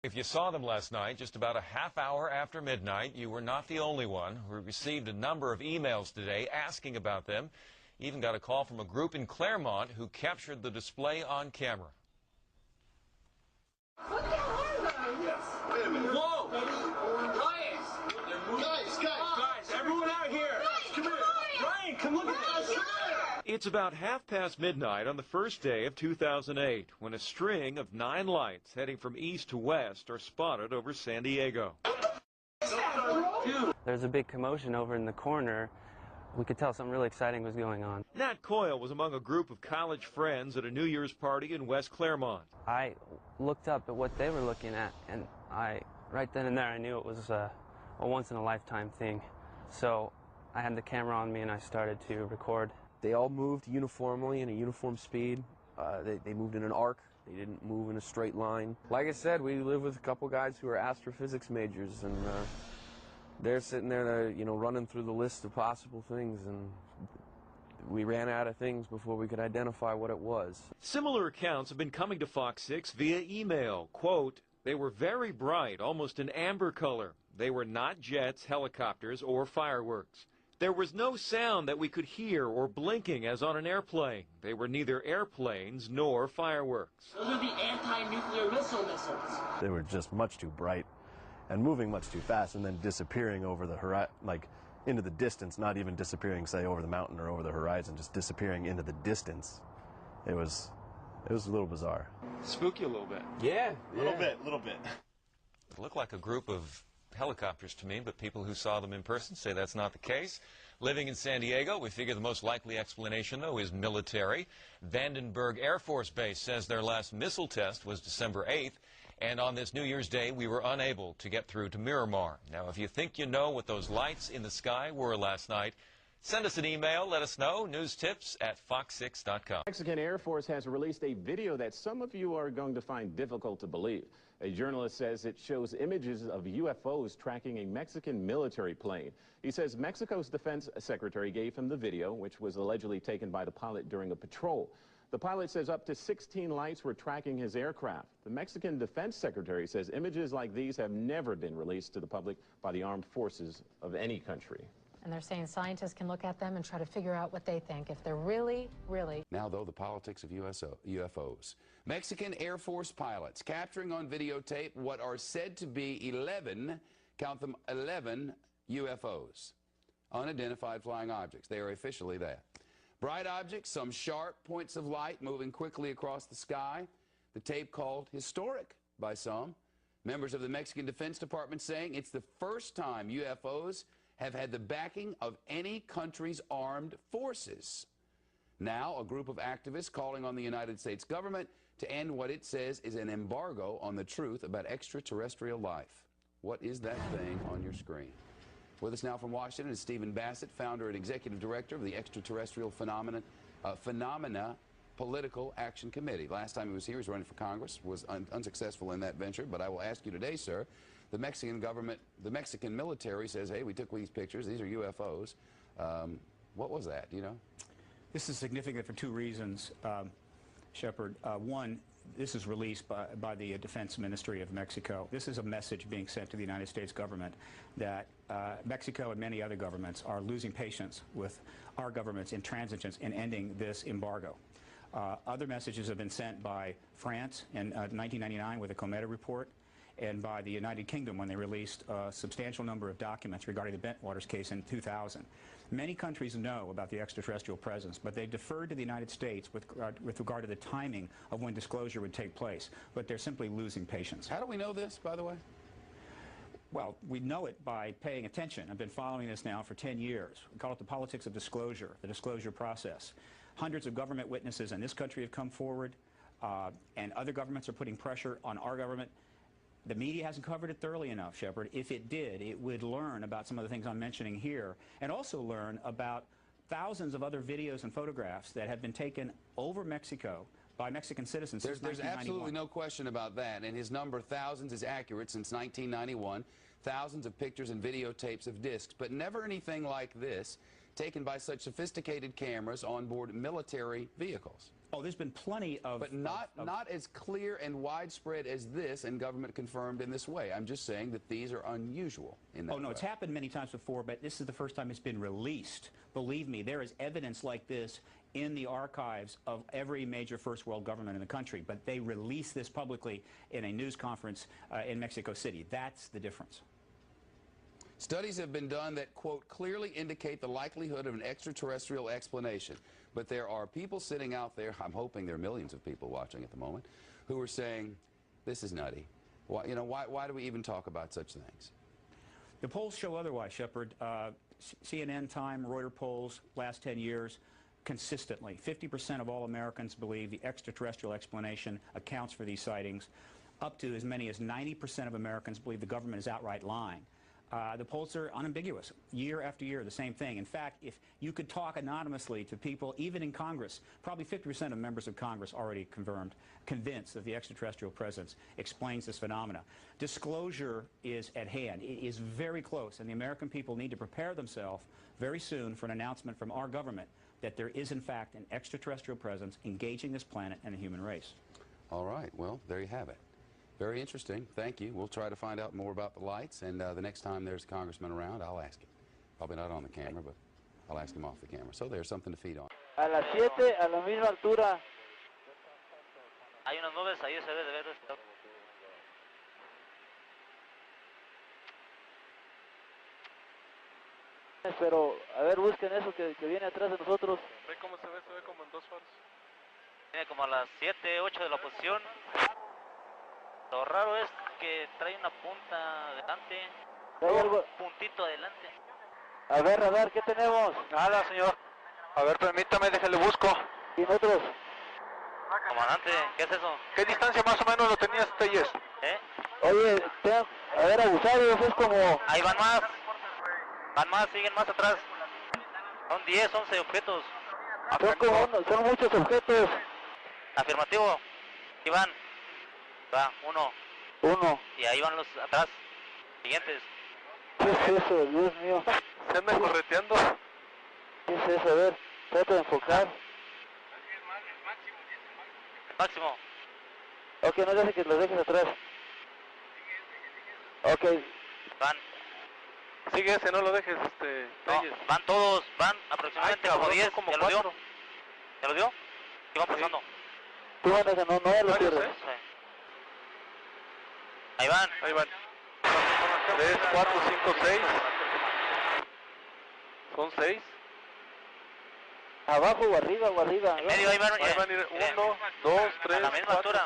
If you saw them last night, just about a half hour after midnight, you were not the only one. We received a number of emails today asking about them. Even got a call from a group in Claremont who captured the display on camera. What the hell are those? Yes. Wait a minute. Whoa! Guys, everyone out here! Come here! Ryan, come look at this! It's about midnight on the first day of 2008 when a string of 9 lights heading from east to west are spotted over San Diego. There's a big commotion over in the corner. We could tell something really exciting was going on. Nat Coyle was among a group of college friends at a New Year's party in West Claremont. I looked up at what they were looking at, and right then and there, I knew it was a once-in-a-lifetime thing. So I had the camera on me, and I started to record. They all moved uniformly in a uniform speed. They moved in an arc. They didn't move in a straight line. Like I said, we live with a couple guys who are astrophysics majors, and they're sitting there, running through the list of possible things, and we ran out of things before we could identify what it was. Similar accounts have been coming to Fox 6 via email. Quote, they were very bright, almost an amber color. They were not jets, helicopters, or fireworks. There was no sound that we could hear or blinking as on an airplane. They were neither airplanes nor fireworks. Those are the anti-nuclear missiles. They were just much too bright and moving much too fast and then disappearing over the horizon, like into the distance, not even disappearing, say, over the mountain or over the horizon, just disappearing into the distance. It was a little bizarre. Spooky a little bit. Yeah. A little bit. It looked like a group of helicopters to me, but people who saw them in person say that's not the case. Living in San Diego, we figure the most likely explanation, though, is military. Vandenberg Air Force Base says their last missile test was December 8th, and on this New Year's Day, we were unable to get through to Miramar. Now, if you think you know what those lights in the sky were last night, send us an email, let us know, newstips@fox6.com. Mexican Air Force has released a video that some of you are going to find difficult to believe. A journalist says it shows images of UFOs tracking a Mexican military plane. He says Mexico's defense secretary gave him the video, which was allegedly taken by the pilot during a patrol. The pilot says up to 16 lights were tracking his aircraft. The Mexican defense secretary says images like these have never been released to the public by the armed forces of any country. And they're saying scientists can look at them and try to figure out what they think, if they're really. Now, though, the politics of UFOs. Mexican Air Force pilots capturing on videotape what are said to be 11, count them, 11 UFOs, unidentified flying objects. They are officially that. Bright objects, some sharp points of light moving quickly across the sky. The tape called historic by some. Members of the Mexican Defense Department saying it's the first time UFOs have had the backing of any country's armed forces. Now, a group of activists calling on the United States government to end what it says is an embargo on the truth about extraterrestrial life. What is that thing on your screen? With us now from Washington is Stephen Bassett, founder and executive director of the Extraterrestrial Phenomena Political Action Committee. Last time he was here, he was running for Congress, was unsuccessful in that venture. But I will ask you today, sir, the Mexican government, the Mexican military says, hey, we took these pictures, these are UFOs. What was that, do you know? This is significant for two reasons, Shepard. One, this is released by the Defense Ministry of Mexico. This is a message being sent to the United States government that Mexico and many other governments are losing patience with our government's intransigence in ending this embargo. Other messages have been sent by France in 1999 with the Cometa report, and by the United Kingdom when they released a substantial number of documents regarding the Bentwaters case in 2000. Many countries know about the extraterrestrial presence, but they deferred to the United States with regard to the timing of when disclosure would take place. But they're simply losing patience. How do we know this, by the way? Well, we know it by paying attention. I've been following this now for 10 years. We call it the politics of disclosure, the disclosure process. Hundreds of government witnesses in this country have come forward, and other governments are putting pressure on our government. The media hasn't covered it thoroughly enough, Shepard. If it did, it would learn about some of the things I'm mentioning here, and also learn about thousands of other videos and photographs that have been taken over Mexico by Mexican citizens since 1991. There's absolutely no question about that, and his number, thousands, is accurate since 1991. Thousands of pictures and videotapes of discs, but never anything like this taken by such sophisticated cameras on board military vehicles. Oh, there's been plenty of... But not as clear and widespread as this and government confirmed in this way. I'm just saying that these are unusual in that Oh, no, way. it's happened many times before, but this is the first time it's been released. Believe me, there is evidence like this in the archives of every major first world government in the country, but they release this publicly in a news conference in Mexico City. That's the difference. Studies have been done that, quote, clearly indicate the likelihood of an extraterrestrial explanation. But there are people sitting out there, I'm hoping there are millions of people watching at the moment, who are saying, this is nutty. Why, you know, why do we even talk about such things? The polls show otherwise, Shepard. CNN, Time, Reuters polls, last 10 years, consistently, 50% of all Americans believe the extraterrestrial explanation accounts for these sightings. Up to as many as 90% of Americans believe the government is outright lying. The polls are unambiguous. Year after year, the same thing. In fact, if you could talk anonymously to people, even in Congress, probably 50% of members of Congress already convinced that the extraterrestrial presence explains this phenomena. Disclosure is at hand. It is very close, and the American people need to prepare themselves very soon for an announcement from our government that there is, in fact, an extraterrestrial presence engaging this planet and the human race. All right. Well, there you have it. Very interesting. Thank you. We'll try to find out more about the lights, and the next time there's a congressman around, I'll ask him. Probably not on the camera, but I'll ask him off the camera. So there's something to feed on. A las 7, a la misma altura. Hay unas nubes ahí, se ve de ver esto. Pero, a ver, busquen eso que viene atrás de nosotros. ¿Ve cómo se ve? Se ve como en dos faros. Viene como a las 7, 8 de la posición. Lo raro es que trae una punta adelante. ¿Trae algo? Puntito adelante. A ver, ¿qué tenemos? Nada, señor. A ver, permítame, déjale busco. ¿Y nosotros? Comandante, ¿qué es eso? ¿Qué distancia más o menos lo tenías, Telles? Oye, a ver, abusados, es como... Ahí van más. Van más, siguen más atrás. Son 10, 11 objetos. Son muchos objetos. Afirmativo. Ahí van. Va, uno. Y ahí van los atrás. Siguientes. ¿Qué es eso, Dios mío? ¿Se anda correteando? ¿Qué es eso? A ver, trata de enfocar. Máximo. Ok, no dejes que los dejes atrás. Ok. Van. Sigue ese, no lo dejes, No, van todos, van aproximadamente como 10. como ¿Ya 4. lo dio? ¿Ya lo dio? ¿Qué va pasando? Tú no lo cierres. Ahí van. 3, 4, 5, 6. Son 6. ¿Abajo o arriba o arriba? En medio, ahí van a ir 1, 2, 3, 4, 5.